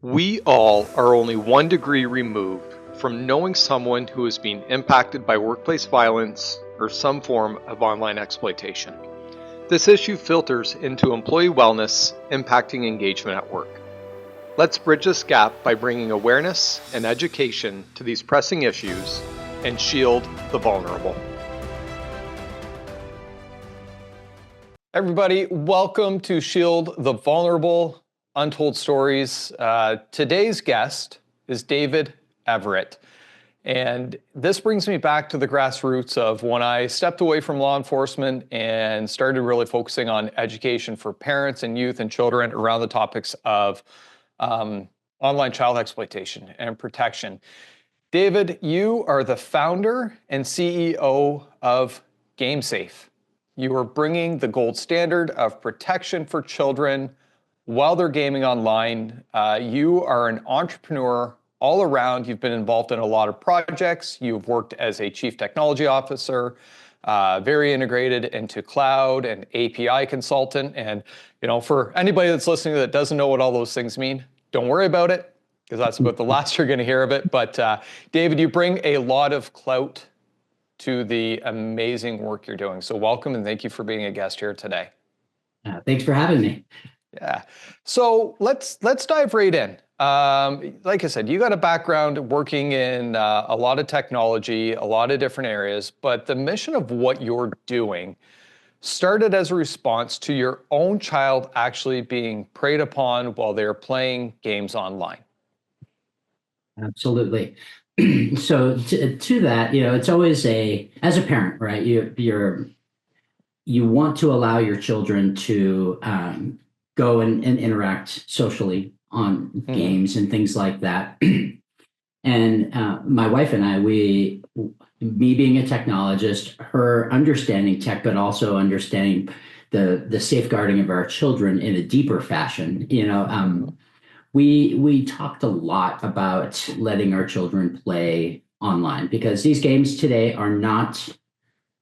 We all are only 1 degree removed from knowing someone who is being impacted by workplace violence or some form of online exploitation. This issue filters into employee wellness, impacting engagement at work. Let's bridge this gap by bringing awareness and education to these pressing issues and shield the vulnerable. Everybody, welcome to Shield the Vulnerable, Untold Stories. Today's guest is David Everitt. And this brings me back to the grassroots of when I stepped away from law enforcement and started really focusing on education for parents and youth and children around the topics of online child exploitation and protection. David, you are the founder and CEO of GameSafe. You are bringing the gold standard of protection for children while they're gaming online. You are an entrepreneur all around. You've been involved in a lot of projects. You've worked as a chief technology officer, very integrated into cloud and API consultant. And, you know, for anybody that's listening that doesn't know what all those things mean, don't worry about it, because that's about the last you're going to hear of it. But David, you bring a lot of clout to the amazing work you're doing. So welcome and thank you for being a guest here today. Thanks for having me. Yeah. So let's dive right in. Like I said, you got a background working in a lot of technology, a lot of different areas, but the mission of what you're doing started as a response to your own child actually being preyed upon while they're playing games online. Absolutely. So to that, you know, it's always as a parent, right? You want to allow your children to go and interact socially on games and things like that. And my wife and I, me being a technologist, her understanding tech, but also understanding the safeguarding of our children in a deeper fashion, you know, we talked a lot about letting our children play online, because these games today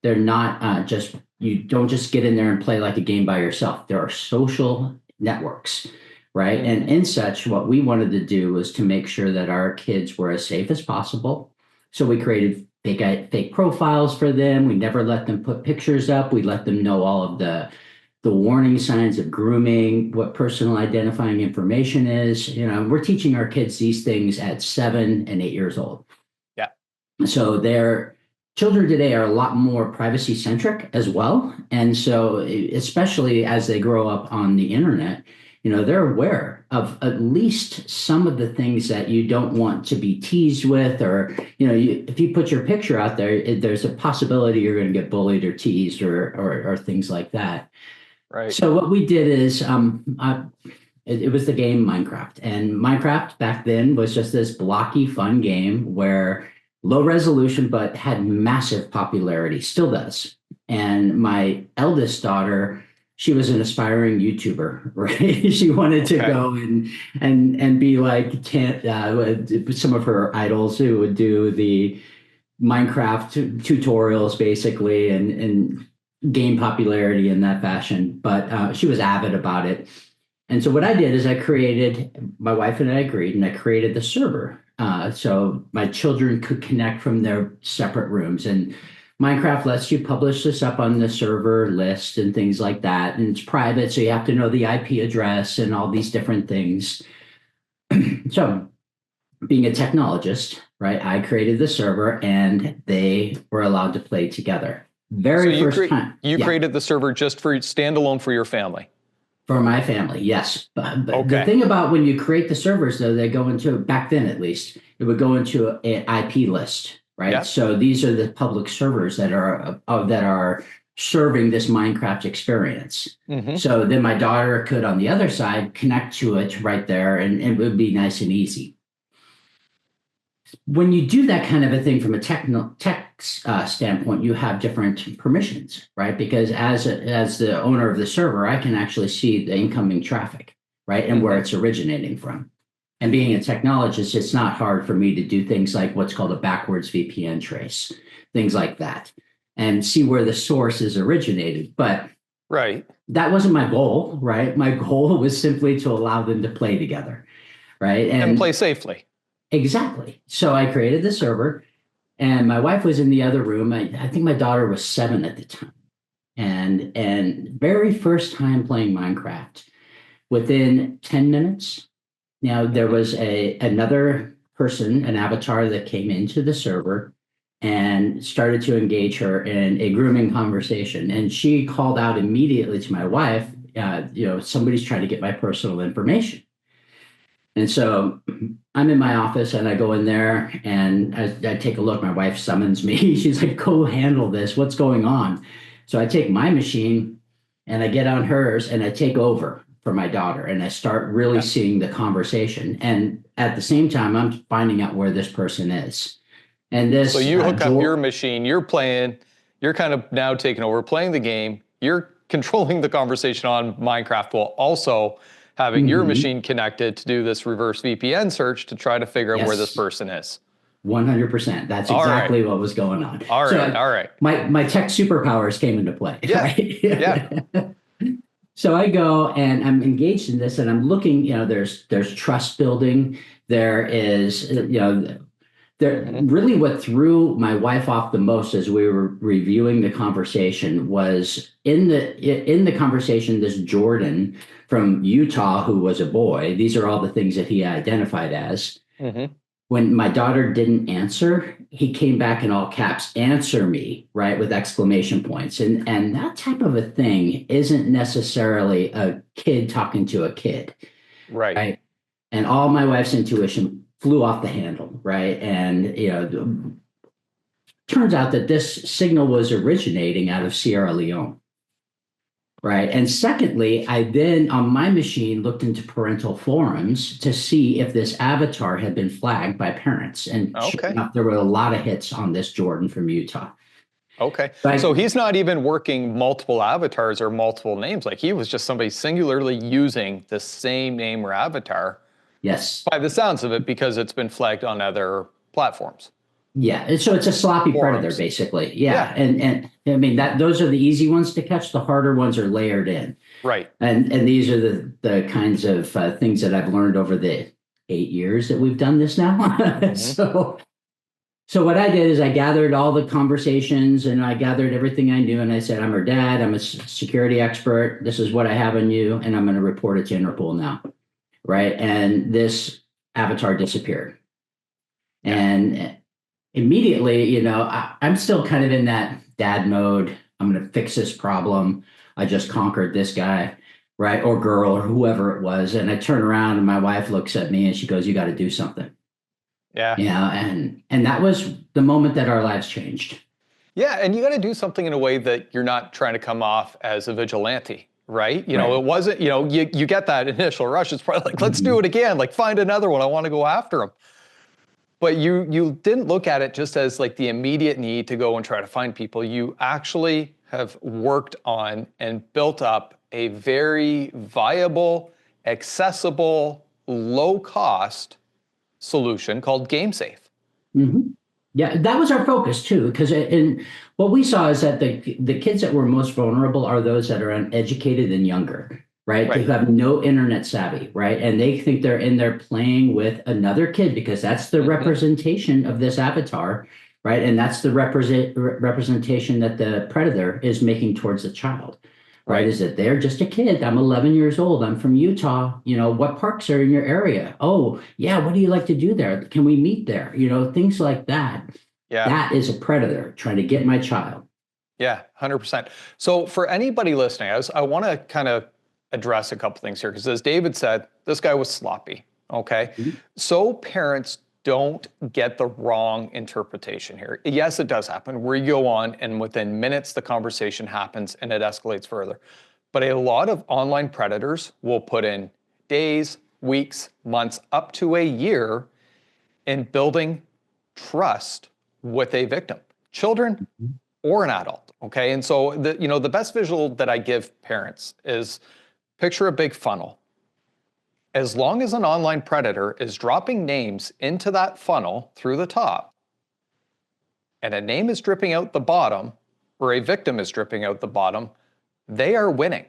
they're not just, you don't just get in there and play like a game by yourself. There are social networks, right? And in such, what we wanted to do was to make sure that our kids were as safe as possible. So we created fake profiles for them. We never let them put pictures up. We let them know all of the warning signs of grooming, what personal identifying information is. You know, we're teaching our kids these things at 7 and 8 years old. Yeah. So their children today are a lot more privacy centric as well. And so especially as they grow up on the internet, you know, they're aware of at least some of the things that you don't want to be teased with, or, you know, if you put your picture out there, there's a possibility you're going to get bullied or teased or things like that. Right. So what we did is it was the game Minecraft. And Minecraft back then was just this blocky, fun game where low resolution, but had massive popularity, still does. And my eldest daughter, she was an aspiring YouTuber, right? She wanted to go and be like some of her idols who would do the Minecraft tutorials basically and gain popularity in that fashion. But she was avid about it. And so what I did is my wife and I agreed, and I created the server. So my children could connect from their separate rooms. And Minecraft lets you publish this up on the server list and things like that. And it's private, so you have to know the IP address and all these different things. So being a technologist, right, I created the server and they were allowed to play together. First time. You created the server just for standalone for your family? For my family, yes. But the thing about when you create the servers, though, they go into, back then at least, it would go into an IP list, right? Yep. So these are the public servers that are serving this Minecraft experience. So then my daughter could, on the other side, connect to it right there, and it would be nice and easy. When you do that kind of a thing from a tech standpoint, you have different permissions, right? Because as the owner of the server, I can actually see the incoming traffic, right? And where it's originating from. And being a technologist, it's not hard for me to do things like what's called a backwards VPN trace, things like that, and see where the source is originated. But that wasn't my goal, right? My goal was simply to allow them to play together. right? And play safely. Exactly. So I created the server, and my wife was in the other room. I think my daughter was 7 at the time, and very first time playing Minecraft. Within 10 minutes, now there Mhm. was another person, an avatar that came into the server and started to engage her in a grooming conversation. And she called out immediately to my wife, somebody's trying to get my personal information. And so I'm in my office and I go in there and I take a look. My wife summons me. She's like, go handle this. What's going on? So I take my machine and I get on hers and I take over for my daughter and I start really Yeah. seeing the conversation. And at the same time, I'm finding out where this person is. And So this, you hook up your machine, you're playing, you're kind of now taking over, playing the game, you're controlling the conversation on Minecraft while also having your Mhm. machine connected to do this reverse VPN search to try to figure out where this Yes, person is. 100%. That's All right. exactly what was going on. All So right. All right. my tech superpowers came into play, Yeah. right? Yeah. So I go and I'm engaged in this and I'm looking, there's trust building. There is, there Hmm. really what threw my wife off the most as we were reviewing the conversation was in the conversation, this Jordan from Utah, who was a boy, these are all the things that he identified as. Hmm. When my daughter didn't answer, he came back in all caps, answer me, right, with exclamation points. And that type of a thing isn't necessarily a kid talking to a kid, Right. right? And all my wife's intuition flew off the handle, right? And turns out that this signal was originating out of Sierra Leone. Right. And secondly, I then on my machine looked into parental forums to see if this avatar had been flagged by parents. And sure Okay. enough, there were a lot of hits on this Jordan from Utah. Okay. But So he's not even working multiple avatars or multiple names. Like he was just somebody singularly using the same name or avatar yes. by the sounds of it because it's been flagged on other platforms. Yeah. And so it's a sloppy predator, Forums. basically. Yeah. Yeah. And I mean that those are the easy ones to catch. The harder ones are layered in. Right. And these are the kinds of things that I've learned over the 8 years that we've done this now. Hmm. So what I did is I gathered all the conversations and I gathered everything I knew and I said, I'm her dad, I'm a security expert. This is what I have on you, and I'm going to report it to Interpol now. Right. And this avatar disappeared. Yeah. And immediately, I'm still kind of in that dad mode. I'm going to fix this problem. I just conquered this guy, right? Or girl or whoever it was. And I turn around and my wife looks at me and she goes, you got to do something. Yeah. And that was the moment that our lives changed. Yeah. And you got to do something in a way that you're not trying to come off as a vigilante, right? Right. It wasn't, you get that initial rush. It's probably like, let's do it again. Like find another one. I want to go after him. But you didn't look at it just as like the immediate need to go and try to find people. You actually have worked on and built up a very viable, accessible, low cost solution called GameSafe. Mm-hmm. Yeah, that was our focus too, because and what we saw is that the kids that were most vulnerable are those that are uneducated and younger, right? Who Right. have no internet savvy, right? And they think they're in there playing with another kid because that's the Hmm. representation of this avatar, right? And that's the representation that the predator is making towards the child, right? Right. Is that they're just a kid. I'm 11 years old. I'm from Utah. What parks are in your area? Oh, yeah. What do you like to do there? Can we meet there? Things like that. Yeah. That is a predator trying to get my child. Yeah, 100%. So for anybody listening, I want to kind of address a couple things here because as David said, this guy was sloppy, okay? Mhm. So parents don't get the wrong interpretation here. Yes, it does happen where you go on and within minutes the conversation happens and it escalates further. But a lot of online predators will put in days, weeks, months, up to a year in building trust with a victim. Children or an adult, okay? And so the best visual that I give parents is picture a big funnel. As long as an online predator is dropping names into that funnel through the top, and a name is dripping out the bottom, or a victim is dripping out the bottom, they are winning.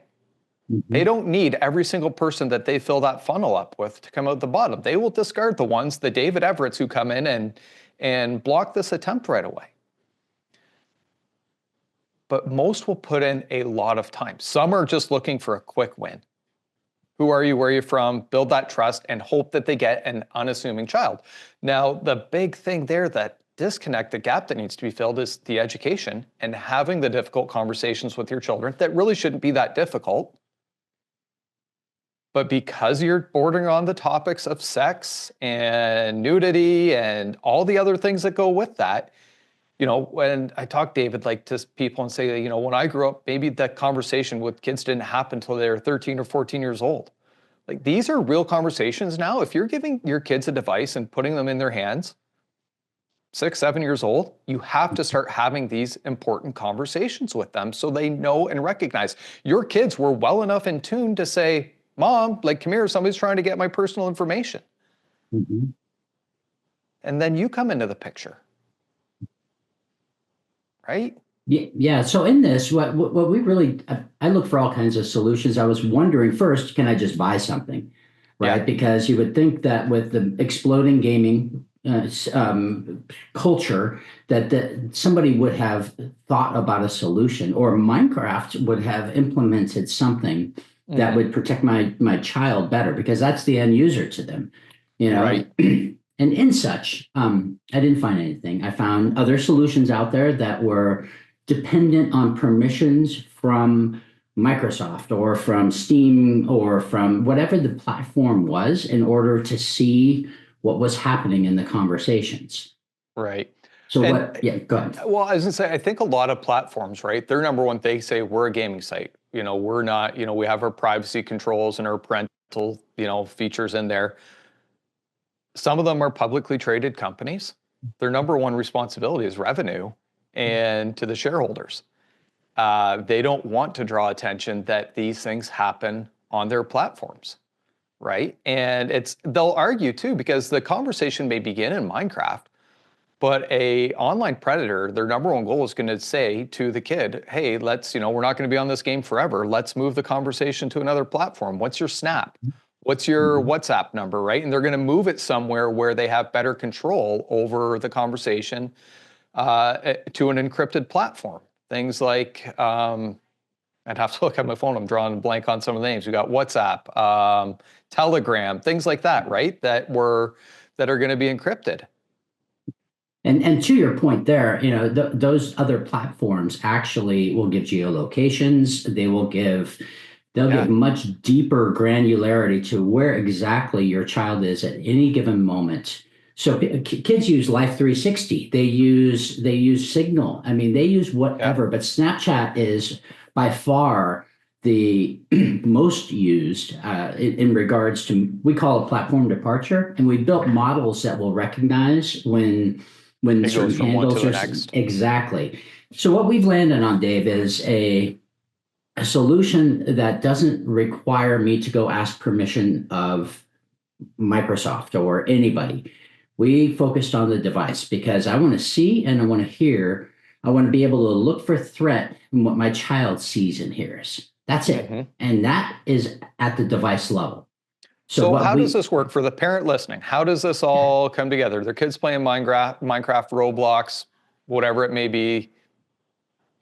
They don't need every single person that they fill that funnel up with to come out the bottom. They will discard the ones, the David Everetts, who come in and block this attempt right away. But most will put in a lot of time. Some are just looking for a quick win. Who are you? Where are you from? Build that trust and hope that they get an unassuming child. Now, the big thing there, that disconnect, the gap that needs to be filled, is the education and having the difficult conversations with your children that really shouldn't be that difficult. But because you're bordering on the topics of sex and nudity and all the other things that go with that, when I talk, David, like to people and say, when I grew up, maybe that conversation with kids didn't happen until they were 13 or 14 years old. Like, these are real conversations now. If you're giving your kids a device and putting them in their hands, 6, 7 years old, you have to start having these important conversations with them so they know and recognize. Your kids were well enough in tune to say, Mom, come here, somebody's trying to get my personal information. And then you come into the picture. Right? Yeah. So in this, what we really, I look for all kinds of solutions. I was wondering first, can I just buy something? Right? Yeah. Because you would think that with the exploding gaming culture, that somebody would have thought about a solution, or Minecraft would have implemented something that would protect my child better, because that's the end user to them, Right. And in such, I didn't find anything. I found other solutions out there that were dependent on permissions from Microsoft or from Steam or from whatever the platform was, in order to see what was happening in the conversations. Right. So go ahead. Well, I was gonna say, I think a lot of platforms, right, they're number one, they say we're a gaming site. We're not, we have our privacy controls and our parental, features in there. Some of them are publicly traded companies. Their number one responsibility is revenue and to the shareholders. They don't want to draw attention that these things happen on their platforms, right? And they'll argue too, because the conversation may begin in Minecraft, but a online predator, their number one goal is going to say to the kid, hey, let's, we're not going to be on this game forever. Let's move the conversation to another platform. What's your Snap? What's your WhatsApp number, right? And they're going to move it somewhere where they have better control over the conversation to an encrypted platform. Things like, I'd have to look at my phone. I'm drawing a blank on some of the names. We got WhatsApp, Telegram, things like that, right? That are going to be encrypted. And to your point there, those other platforms actually will give geolocations. They'll give much deeper granularity to where exactly your child is at any given moment. So kids use Life 360. They use Signal. I mean, they use whatever. But Snapchat is by far the most used in regards to, we call it platform departure, and we built models that will recognize when certain handles are exactly. So what we've landed on, Dave, is a solution that doesn't require me to go ask permission of Microsoft or anybody. We focused on the device because I want to see and I want to hear. I want to be able to look for threat in what my child sees and hears. That's it. And that is at the device level. So how does this work for the parent listening? How does this all come together? Their kids playing Minecraft, Roblox, whatever it may be.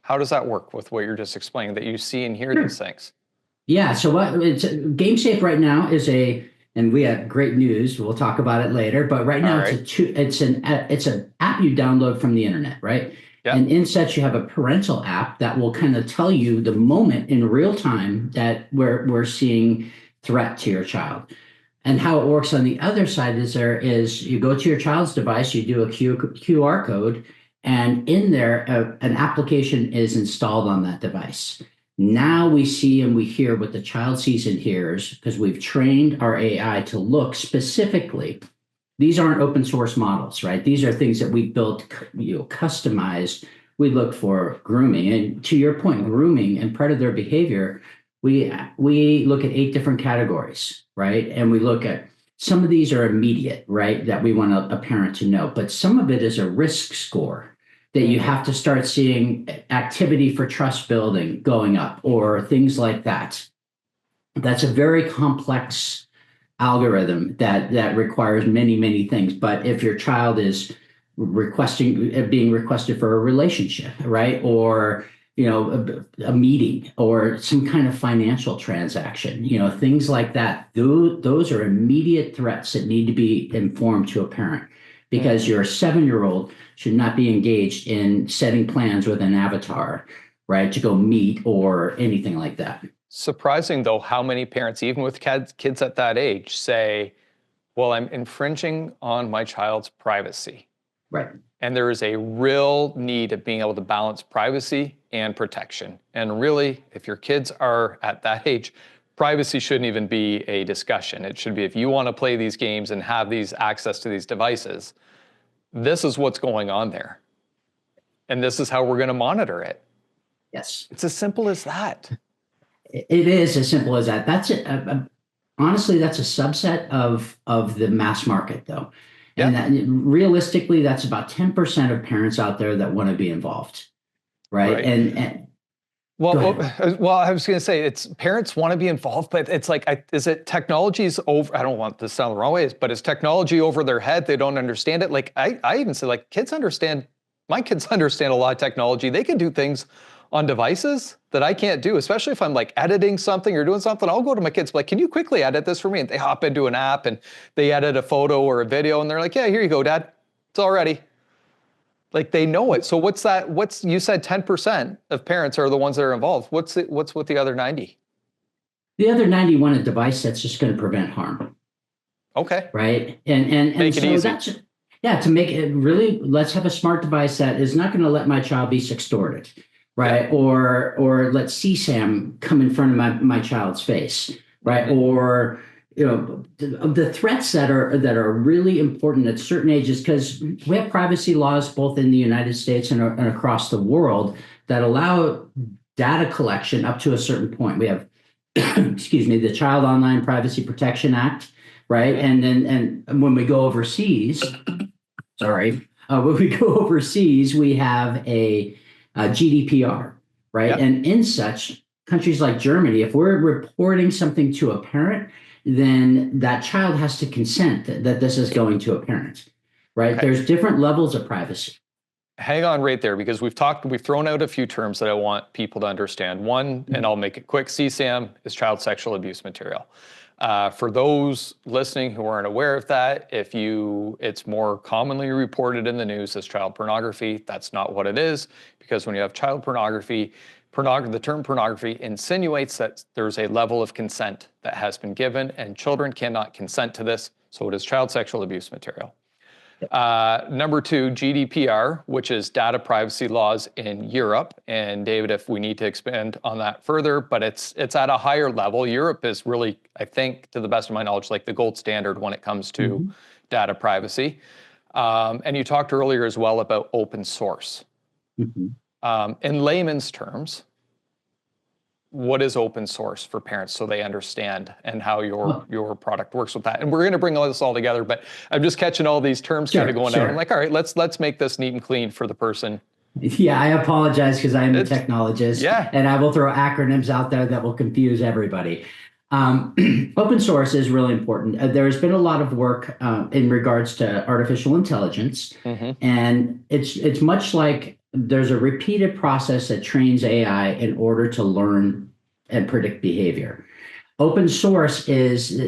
How does that work with what you're just explaining, that you see and hear these things? Yeah, so it's GameSafe right now and we have great news. We'll talk about it later. But right now it's an app you download from the internet, right? Yep. And in such, you have a parental app that will kind of tell you the moment in real time that we're seeing threat to your child. And how it works on the other side is you go to your child's device, you do a QR code, and in there, an application is installed on that device. Now we see and we hear what the child sees and hears, because we've trained our AI to look specifically. These aren't open source models, right? These are things that we built, customized. We look for grooming. And to your point, grooming and predator behavior, we look at 8 different categories, right? And we look at, some of these are immediate, right? That we want a parent to know, but some of it is a risk score that you have to start seeing activity for trust building going up or things like that. That's a very complex algorithm that requires many things. But if your child is being requested for a relationship, right, or a meeting or some kind of financial transaction, things like that, those are immediate threats that need to be informed to a parent, because your 7-year-old should not be engaged in setting plans with an avatar, right, to go meet or anything like that. Surprising, though, how many parents, even with kids at that age, say, well, I'm infringing on my child's privacy. Right. And there is a real need of being able to balance privacy and protection. And really, if your kids are at that age, privacy shouldn't even be a discussion. It should be, if you want to play these games and have these access to these devices, this is what's going on there. And this is how we're going to monitor it. Yes. It's as simple as that. It is as simple as that. That's it. Honestly, that's a subset of the mass market, though. And that, realistically, that's about 10% of parents out there that want to be involved, right? Well, I was going to say, it's parents want to be involved, but it's like, is it technology's over? I don't want this to sound the wrong way, but is technology over their head? They don't understand it. Like I even say, like, my kids understand a lot of technology. They can do things on devices that I can't do, especially if I'm like editing something or doing something. I'll go to my kids, like, can you quickly edit this for me? And they hop into an app and they edit a photo or a video and they're like, yeah, here you go, Dad. It's all ready. Like, they know it. So what's that? You said 10% of parents are the ones that are involved. What's with the other 90? The other 90 want a device that's just going to prevent harm. Okay. Right. And make it so easy. to make it really, let's have a smart device that is not going to let my child be sextorted. Right. Yeah. Or let CSAM come in front of my child's face. Right. Mm-hmm. Or, the threats that are really important at certain ages, because we have privacy laws both in the United States and across the world that allow data collection up to a certain point. We have, excuse me, the Child Online Privacy Protection Act. Right. And when we go overseas, when we go overseas, we have a GDPR, right? Yep. And in such countries like Germany, if we're reporting something to a parent, then that child has to consent that this is going to a parent, right? Okay. There's different levels of privacy. Hang on right there, because we've thrown out a few terms that I want people to understand. One, and I'll make it quick, CSAM is child sexual abuse material. For those listening who aren't aware of that, it's more commonly reported in the news as child pornography. That's not what it is, because when you have child pornography, the term pornography insinuates that there's a level of consent that has been given, and children cannot consent to this, so it is child sexual abuse material. Number 2, GDPR, which is data privacy laws in Europe. And David, if we need to expand on that further, but it's at a higher level. Europe is really, I think, to the best of my knowledge, like the gold standard when it comes to data privacy. And you talked earlier as well about open source. In layman's terms, what is open source for parents so they understand, and how your product works with that? And we're going to bring all this all together, but I'm just catching all these terms kind of going out. I'm like, all right, let's make this neat and clean for the person. Yeah, I apologize, because I am a technologist, and I will throw acronyms out there that will confuse everybody. Open source is really important. There's been a lot of work in regards to artificial intelligence, and it's much like there's a repeated process that trains AI in order to learn and predict behavior. Open source is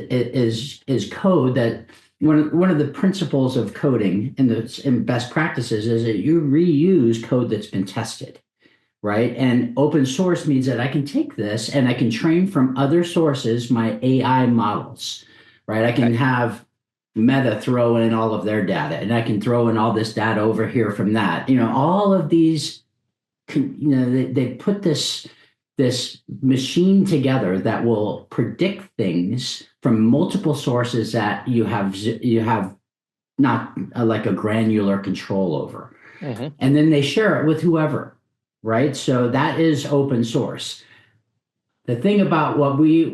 code that one of the principles of coding in best practices is that you reuse code that's been tested, right? And open source means that I can take this and I can train from other sources my AI models, right? I can have Meta throw in all of their data, and I can throw in all this data over here from that. All of these, they put this machine together that will predict things from multiple sources that you have not like a granular control over. And then they share it with whoever, right? So that is open source. The thing about what we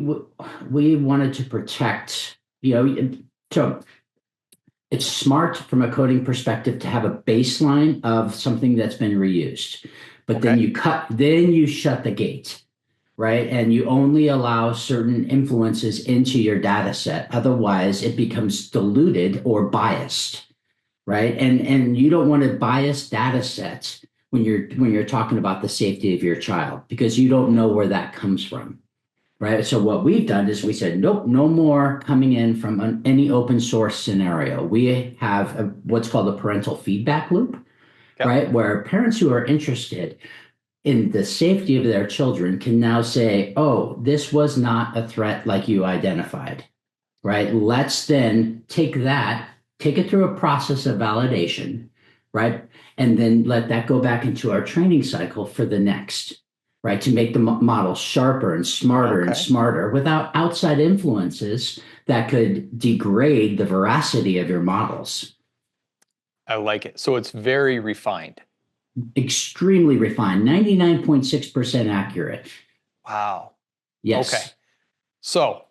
wanted to protect, so it's smart from a coding perspective to have a baseline of something that's been reused, but then you shut the gate, right? And you only allow certain influences into your data set. Otherwise, it becomes diluted or biased, right? And you don't want to bias data sets when you're talking about the safety of your child because you don't know where that comes from. Right. So what we've done is we said, nope, no more coming in from any open source scenario. We have what's called a parental feedback loop, Yep. right? Where parents who are interested in the safety of their children can now say, oh, this was not a threat like you identified, right? Let's then take it through a process of validation, right? And then let that go back into our training cycle for the next, right? To make the model sharper and smarter and smarter without outside influences that could degrade the veracity of your models. I like it. So it's very refined. Extremely refined, 99.6% accurate. Wow. Yes. Okay. So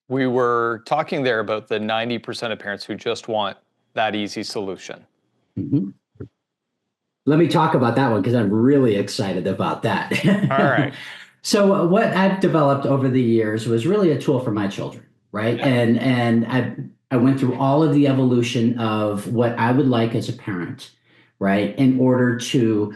we were talking there about the 90% of parents who just want that easy solution. Mm-hmm. Let me talk about that one because I'm really excited about that. All right. So what I've developed over the years was really a tool for my children, right? Yeah. And I went through all of the evolution of what I would like as a parent, right? In order to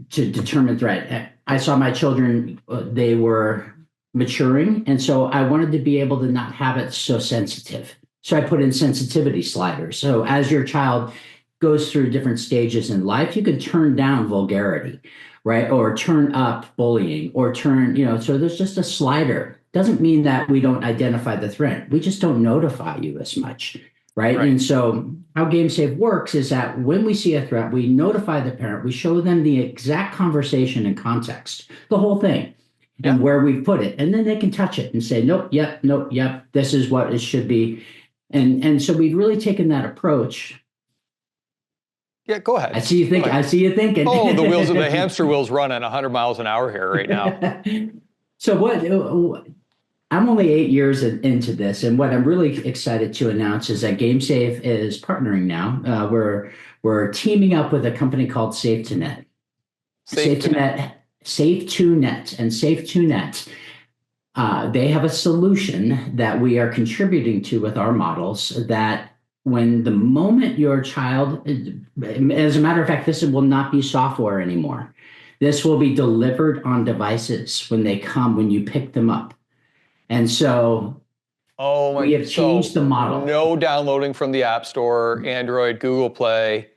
determine threat. I saw my children, they were maturing, and so I wanted to be able to not have it so sensitive. So I put in sensitivity sliders. So as your child goes through different stages in life, you can turn down vulgarity, right? Or turn up bullying, or turn, so there's just a slider. Doesn't mean that we don't identify the threat. We just don't notify you as much, right? And so how GameSafe works is that when we see a threat, we notify the parent, we show them the exact conversation and context, the whole thing, and where we put it. And then they can touch it and say, nope, yep, nope, yep, this is what it should be. And so we've really taken that approach. Yeah, go ahead. I see you think. I see you thinking. Oh, the wheels of the hamster wheels running 100 miles an hour here right now. So I'm only 8 years into this, and what I'm really excited to announce is that GameSafe is partnering now. We're teaming up with a company called Safe2Net. Safe2Net, Safe2Net, and Safe2Net. They have a solution that we are contributing to with our models that when the moment your child, as a matter of fact, this will not be software anymore. This will be delivered on devices when you pick them up. And so we have changed the model. No downloading from the App Store, Android, Google Play.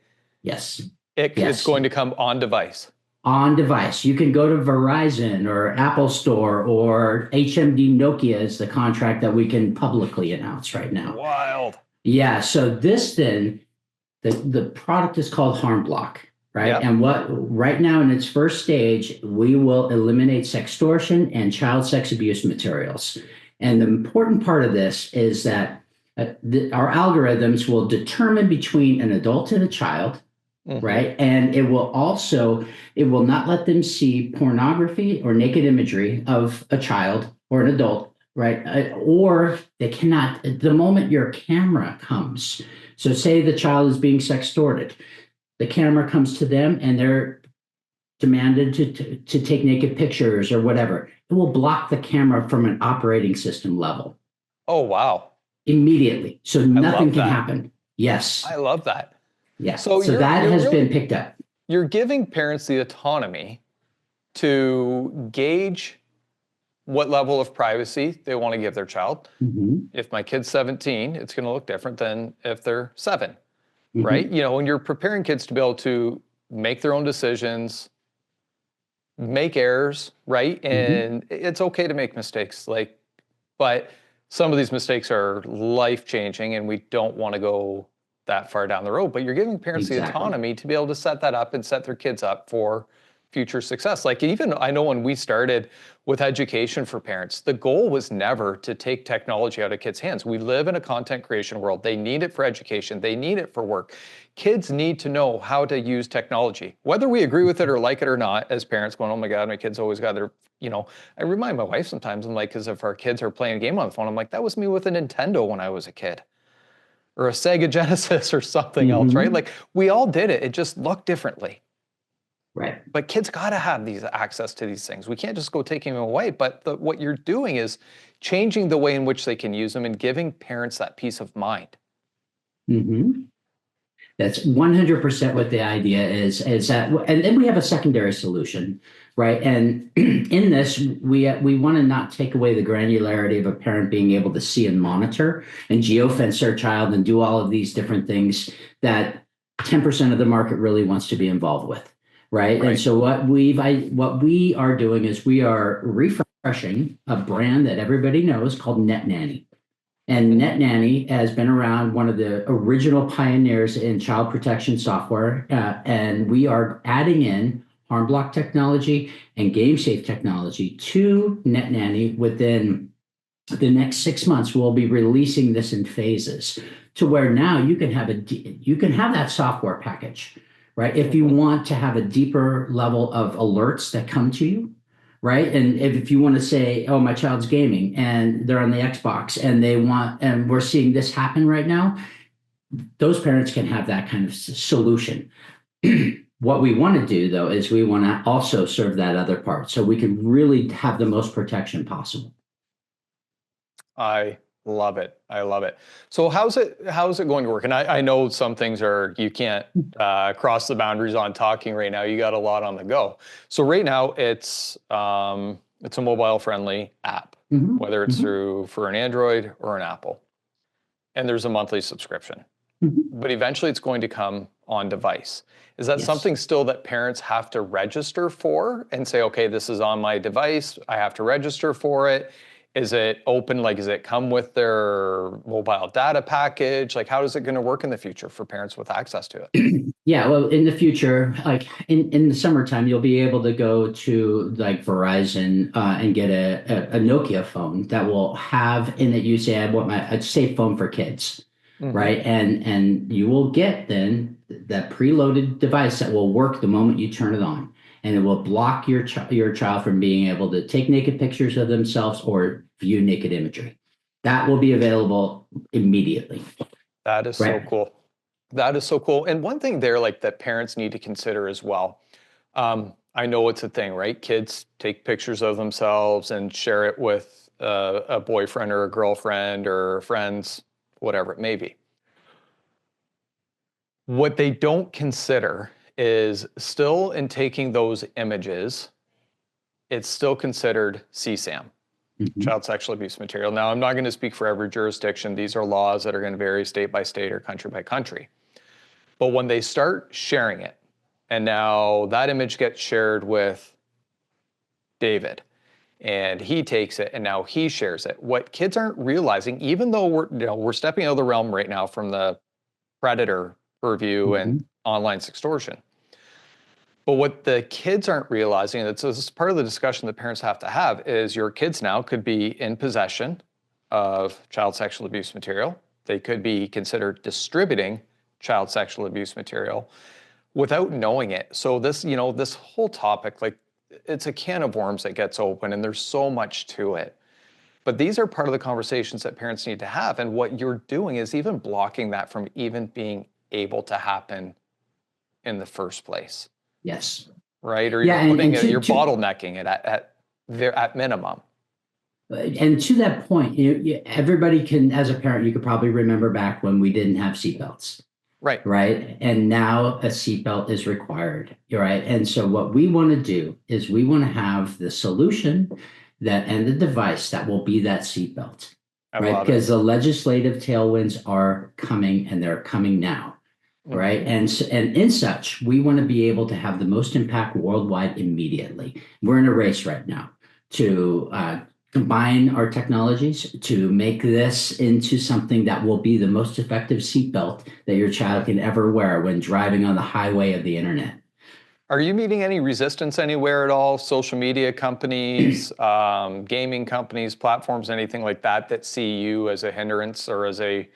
Yes. It's going to come on device. On device. You can go to Verizon or Apple Store or HMD Nokia is the contract that we can publicly announce right now. Wild. Yeah. So this then, the product is called HarmBlock, right? Yep. And right now in its first stage, we will eliminate sextortion and child sex abuse materials. And the important part of this is that our algorithms will determine between an adult and a child, right? And it will not let them see pornography or naked imagery of a child or an adult, right? Or they cannot, the moment your camera comes, so say the child is being sextorted, the camera comes to them and they're demanded to take naked pictures or whatever, it will block the camera from an operating system level. Oh, wow. Immediately. So nothing can happen. Yes. I love that. Yeah. So that has been picked up. You're giving parents the autonomy to gauge what level of privacy they want to give their child. If my kid's 17, it's going to look different than if they're 7, right? When you're preparing kids to be able to make their own decisions, make errors, right? And it's okay to make mistakes, but some of these mistakes are life-changing and we don't want to go that far down the road. But you're giving parents the autonomy to be able to set that up and set their kids up for future success. Even I know when we started with education for parents, the goal was never to take technology out of kids' hands. We live in a content creation world. They need it for education. They need it for work. Kids need to know how to use technology, whether we agree with it or like it or not, as parents going, oh my God, my kids always got their, I remind my wife sometimes, I'm like, because if our kids are playing a game on the phone, I'm like, that was me with a Nintendo when I was a kid, or a Sega Genesis or something else, right? We all did it. It just looked differently. Right. But kids got to have these access to these things. We can't just go taking them away. But what you're doing is changing the way in which they can use them and giving parents that peace of mind. Mm-hmm. That's 100% what the idea is that, and then we have a secondary solution, right? And in this, we want to not take away the granularity of a parent being able to see and monitor and geofence their child and do all of these different things that 10% of the market really wants to be involved with, right? And so what we are doing is we are refreshing a brand that everybody knows called Net Nanny. And Net Nanny has been around, one of the original pioneers in child protection software. And we are adding in HarmBlock technology and GameSafe technology to Net Nanny. Within the next 6 months, we'll be releasing this in phases to where now you can have that software package, right? If you want to have a deeper level of alerts that come to you, right? And if you want to say, oh, my child's gaming and they're on the Xbox and we're seeing this happen right now, those parents can have that kind of solution. What we want to do, though, is we want to also serve that other part so we can really have the most protection possible. I love it. I love it. So how's it going to work? And I know some things you can't cross the boundaries on talking right now. You got a lot on the go. So right now it's a mobile friendly app, whether it's for an Android or an Apple. And there's a monthly subscription. But eventually it's going to come on device. Is that something still that parents have to register for and say, okay, this is on my device, I have to register for it? Is it open? Like, does it come with their mobile data package? Like, how is it going to work in the future for parents with access to it? Yeah, well, in the future, like in the summertime, you'll be able to go to like Verizon and get a Nokia phone that will have in it. You say, I want a safe phone for kids, right? And you will get then that preloaded device that will work the moment you turn it on. And it will block your child from being able to take naked pictures of themselves or view naked imagery. That will be available immediately. That is so cool. That is so cool. And one thing there, like, that parents need to consider as well. I know it's a thing, right? Kids take pictures of themselves and share it with a boyfriend or a girlfriend or friends, whatever it may be. What they don't consider is still in taking those images, it's still considered CSAM, child sexual abuse material. Now, I'm not going to speak for every jurisdiction. These are laws that are going to vary state by state or country by country. But when they start sharing it, and now that image gets shared with David, and he takes it, and now he shares it. What kids aren't realizing, even though we're stepping out of the realm right now from the predator purview and online sextortion. But what the kids aren't realizing, and this is part of the discussion that parents have to have, is your kids now could be in possession of child sexual abuse material. They could be considered distributing child sexual abuse material without knowing it. So this whole topic, like, it's a can of worms that gets open, and there's so much to it. But these are part of the conversations that parents need to have. And what you're doing is even blocking that from even being able to happen in the first place. Yes. Right? Or you're you're bottlenecking it at minimum. And to that point, everybody can, as a parent, you could probably remember back when we didn't have seatbelts. Right. Right. And now a seatbelt is required. Right. And so what we want to do is we want to have the solution and the device that will be that seatbelt. Right. Because the legislative tailwinds are coming, and they're coming now. Right. And in such, we want to be able to have the most impact worldwide immediately. We're in a race right now to combine our technologies to make this into something that will be the most effective seatbelt that your child can ever wear when driving on the highway of the internet. Are you meeting any resistance anywhere at all? Social media companies, gaming companies, platforms, anything like that see you as a hindrance or as a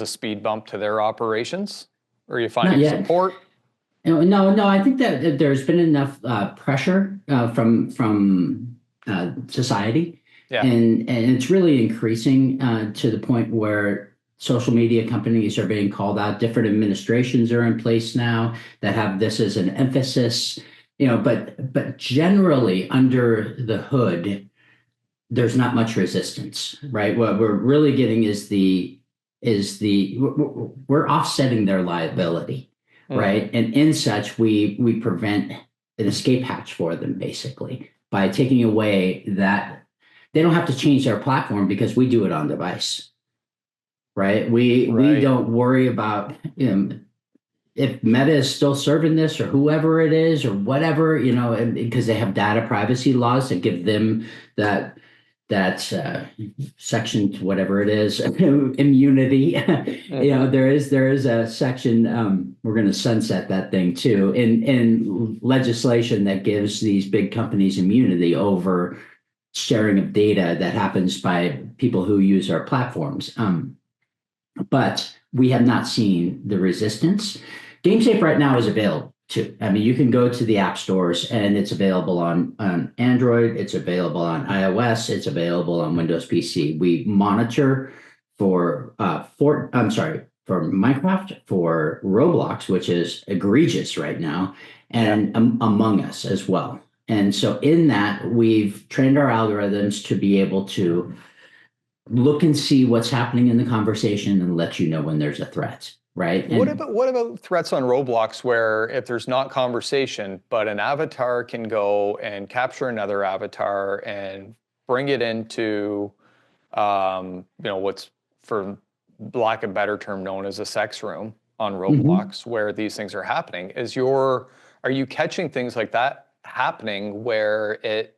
speed bump to their operations? Or are you finding support? No. I think that there's been enough pressure from society, and it's really increasing to the point where social media companies are being called out. Different administrations are in place now that have this as an emphasis. but generally under the hood, there's not much resistance, right? What we're really getting we're offsetting their liability, right? And in such, we prevent an escape hatch for them basically by taking away that they don't have to change their platform because we do it on device, right? We don't worry about if Meta is still serving this or whoever it is or whatever, because they have data privacy laws that give them that section, whatever it is, immunity. There is a section, we're going to sunset that thing too, in legislation that gives these big companies immunity over sharing of data that happens by people who use our platforms. But we have not seen the resistance. GameSafe right now is available too. I mean, you can go to the app stores and it's available on Android, it's available on iOS, it's available on Windows PC. We monitor for Minecraft, for Roblox, which is egregious right now, and Among Us as well. And so in that, we've trained our algorithms to be able to look and see what's happening in the conversation and let you know when there's a threat, right? What about threats on Roblox where if there's not conversation, but an avatar can go and capture another avatar and bring it into, what's, for lack of a better term, known as a sex room on Roblox, where these things are happening? Are you catching things like that happening where it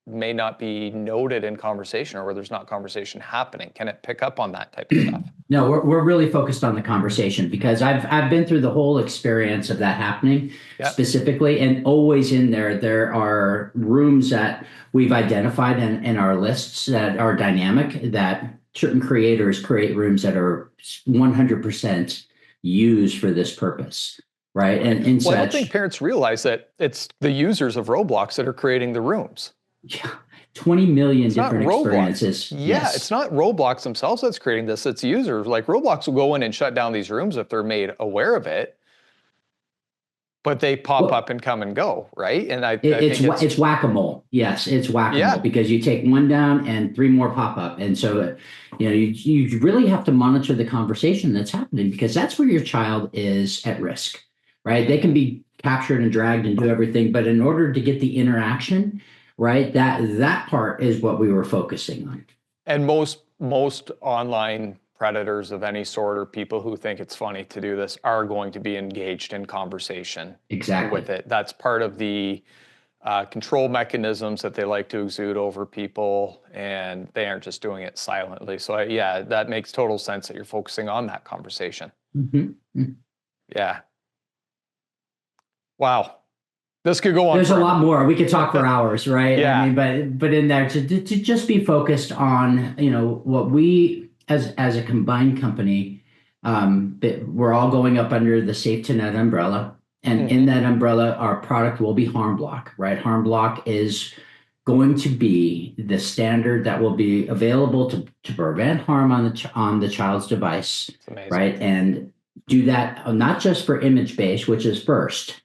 may not be noted in conversation or where there's not conversation happening? Can it pick up on that type of stuff? No, we're really focused on the conversation because I've been through the whole experience of that happening specifically, and always in there are rooms that we've identified in our lists that are dynamic, that certain creators create rooms that are 100% used for this purpose. Right. And I don't think parents realize that it's the users of Roblox that are creating the rooms. Yeah, 20 million different experiences. Yeah, it's not Roblox themselves that's creating this, it's users. Like Roblox will go in and shut down these rooms if they're made aware of it, but they pop up and come and go, right? And I think it's whack-a-mole. Yes, it's whack-a-mole because you take one down and three more pop up. And so, you really have to monitor the conversation that's happening because that's where your child is at risk, right? They can be captured and dragged and do everything, but in order to get the interaction, right, that part is what we were focusing on. And most online predators of any sort, or people who think it's funny to do this, are going to be engaged in conversation with it. That's part of the control mechanisms that they like to exude over people, and they aren't just doing it silently. So that makes total sense that you're focusing on that conversation. Yeah. Wow. This could go on. There's a lot more. We could talk for hours, right? Yeah. I mean, but in there to just be focused on, what we as a combined company, we're all going up under the SafetyNet umbrella, and in that umbrella, our product will be HarmBlock, right? HarmBlock is going to be the standard that will be available to prevent harm on the child's device, right? And do that not just for image-based, which is first,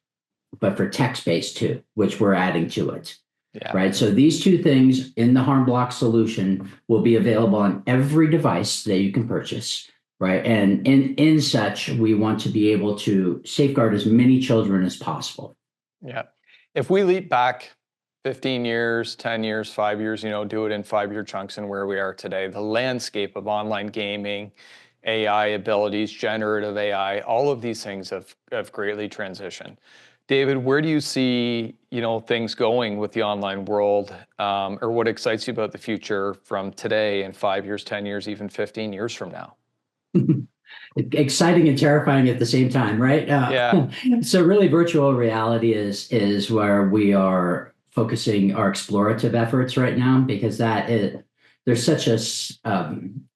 but for text-based too, which we're adding to it. Yeah. Right. So these two things in the HarmBlock solution will be available on every device that you can purchase. Right. And in such, we want to be able to safeguard as many children as possible. Yeah. If we leap back 15 years, 10 years, 5 years, do it in 5-year chunks and where we are today, the landscape of online gaming, AI abilities, generative AI, all of these things have greatly transitioned. David, where do you see, things going with the online world, or what excites you about the future from today and 5 years, 10 years, even 15 years from now? Exciting and terrifying at the same time, right? So really virtual reality is where we are focusing our explorative efforts right now, because there's such a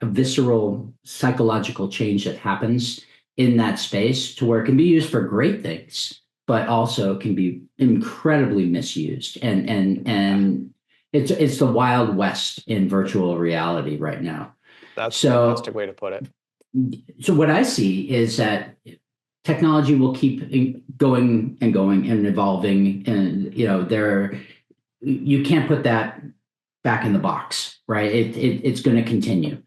visceral psychological change that happens in that space to where it can be used for great things, but also can be incredibly misused. And it's the Wild West in virtual reality right now. That's a fantastic way to put it. So what I see is that technology will keep going and going and evolving, and you can't put that back in the box, right? It's going to continue.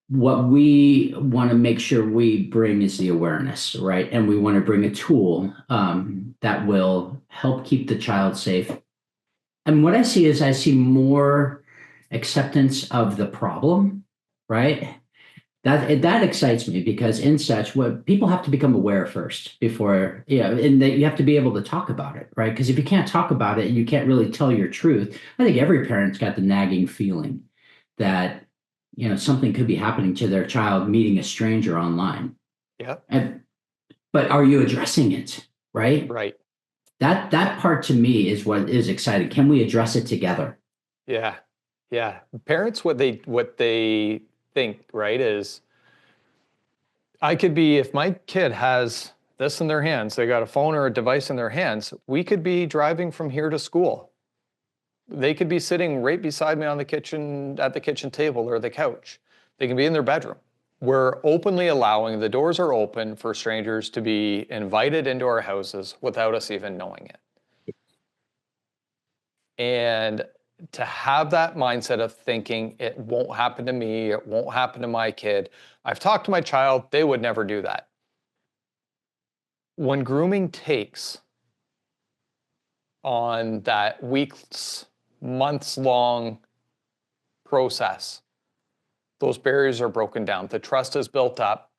What we want to make sure we bring is the awareness, right? And we want to bring a tool that will help keep the child safe. And what I see is I see more acceptance of the problem, right? That excites me, because in such, what people have to become aware first before, and that you have to be able to talk about it, right? Because if you can't talk about it and you can't really tell your truth, I think every parent's got the nagging feeling that something could be happening to their child meeting a stranger online. Yeah. But are you addressing it, right? Right. That part to me is what is exciting. Can we address it together? Yeah. Yeah. Parents, what they think, right, is I could be, if my kid has this in their hands, they got a phone or a device in their hands, we could be driving from here to school. They could be sitting right beside me at the kitchen table or the couch. They can be in their bedroom. We're openly allowing, the doors are open for strangers to be invited into our houses without us even knowing it. And to have that mindset of thinking it won't happen to me, it won't happen to my kid. I've talked to my child, they would never do that. When grooming takes on that weeks, months long process, those barriers are broken down. The trust is built up.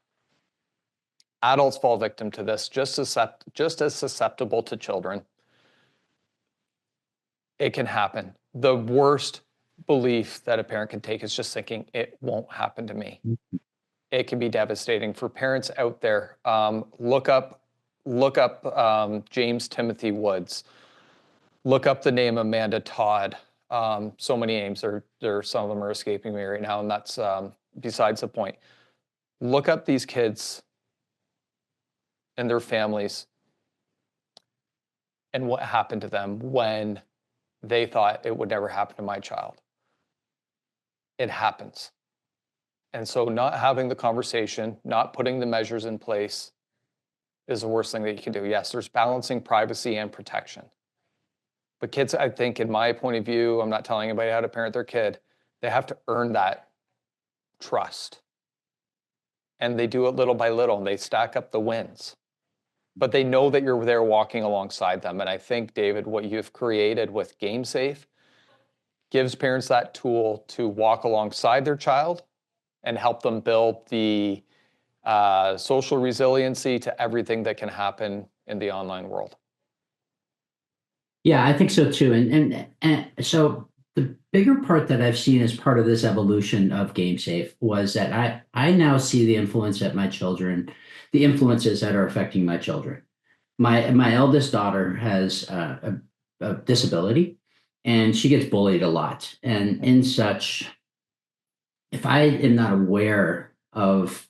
Adults fall victim to this, just as susceptible to children. It can happen. The worst belief that a parent can take is just thinking it won't happen to me. It can be devastating for parents out there. Look up James Timothy Woods. Look up the name Amanda Todd. So many names. Some of them are escaping me right now, and that's besides the point. Look up these kids and their families and what happened to them when they thought it would never happen to my child. It happens. And so not having the conversation, not putting the measures in place is the worst thing that you can do. Yes, there's balancing privacy and protection. But kids, I think, in my point of view, I'm not telling anybody how to parent their kid. They have to earn that trust. And they do it little by little, and they stack up the wins. But they know that you're there walking alongside them. And I think, David, what you've created with GameSafe gives parents that tool to walk alongside their child and help them build the social resiliency to everything that can happen in the online world. Yeah, I think so too. And so the bigger part that I've seen as part of this evolution of GameSafe was that I now see the influence that the influences that are affecting my children. My eldest daughter has a disability, and she gets bullied a lot. And in such, if I am not aware of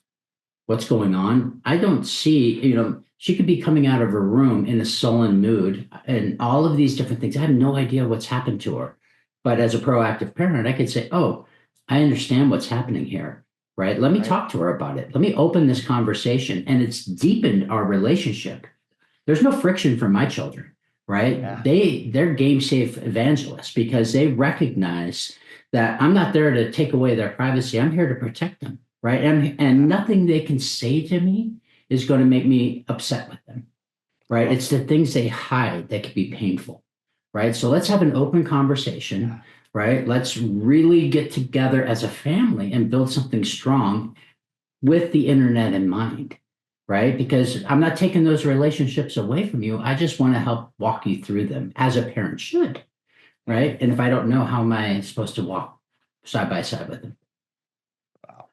what's going on, I don't see, she could be coming out of her room in a sullen mood and all of these different things. I have no idea what's happened to her. But as a proactive parent, I could say, oh, I understand what's happening here, right? Let me talk to her about it. Let me open this conversation. And it's deepened our relationship. There's no friction for my children, right? Yeah. They're game safe evangelists because they recognize that I'm not there to take away their privacy. I'm here to protect them, right? And nothing they can say to me is going to make me upset with them, right? It's the things they hide that can be painful, right? So let's have an open conversation, right? Let's really get together as a family and build something strong with the internet in mind, right? Because I'm not taking those relationships away from you. I just want to help walk you through them as a parent should, right? And if I don't know, how am I supposed to walk side by side with them? Wow.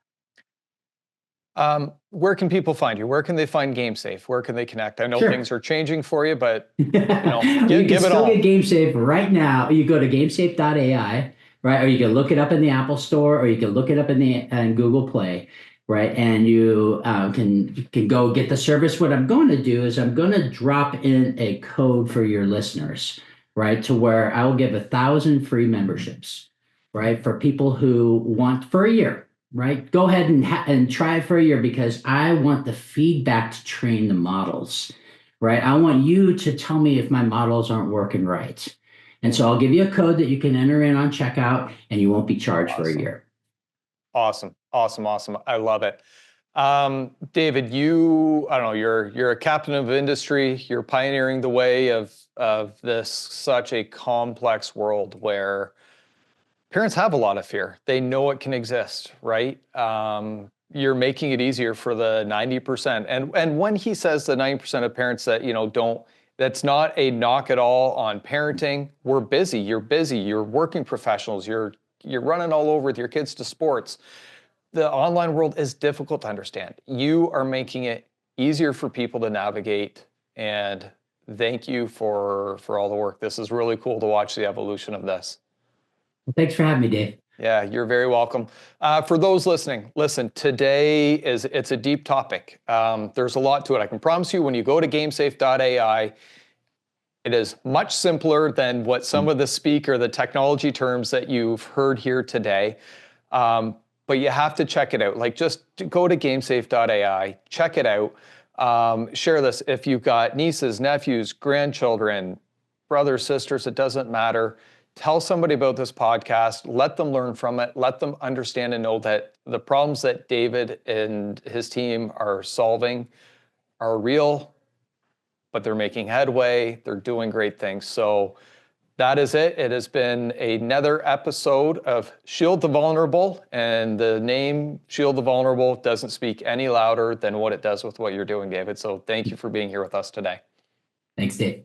Where can people find you? Where can they find GameSafe? Where can they connect? I know things are changing for you, but you can give it still all. get GameSafe right now. You go to gamesafe.ai, right? Or you can look it up in the Apple Store, or you can look it up in Google Play, right? And you can go get the service. What I'm going to do is I'm going to drop in a code for your listeners, right? To where I will give 1,000 free memberships, right? For people who want for a year. Right? Go ahead and try it for a year because I want the feedback to train the models, right? I want you to tell me if my models aren't working right. And so I'll give you a code that you can enter in on checkout and you won't be charged for a Awesome. year. Awesome. Awesome. Awesome. I love it. David, I don't know, you're a captain of industry. You're pioneering the way of this such a complex world where parents have a lot of fear. They know it can exist, right? You're making it easier for the 90%. And when he says the 90% of parents that, don't, that's not a knock at all on parenting. We're busy. You're busy. You're working professionals. You're running all over with your kids to sports. The online world is difficult to understand. You are making it easier for people to navigate, and thank you for all the work. This is really cool to watch the evolution of this. Well, thanks for having me, Dave. Yeah, you're very welcome. For those listening, listen, today it's a deep topic. There's a lot to it. I can promise you when you go to gamesafe.ai, it is much simpler than what some of the speak or the technology terms that you've heard here today. But you have to check it out. Like, just go to gamesafe.ai, check it out. Share this if you've got nieces, nephews, grandchildren, brothers, sisters, it doesn't matter. Tell somebody about this podcast. Let them learn from it. Let them understand and know that the problems that David and his team are solving are real, but they're making headway. They're doing great things. So that is it. It has been another episode of Shield the Vulnerable, and the name Shield the Vulnerable doesn't speak any louder than what it does with what you're doing, David. So thank you for being here with us today. Thanks, Dave.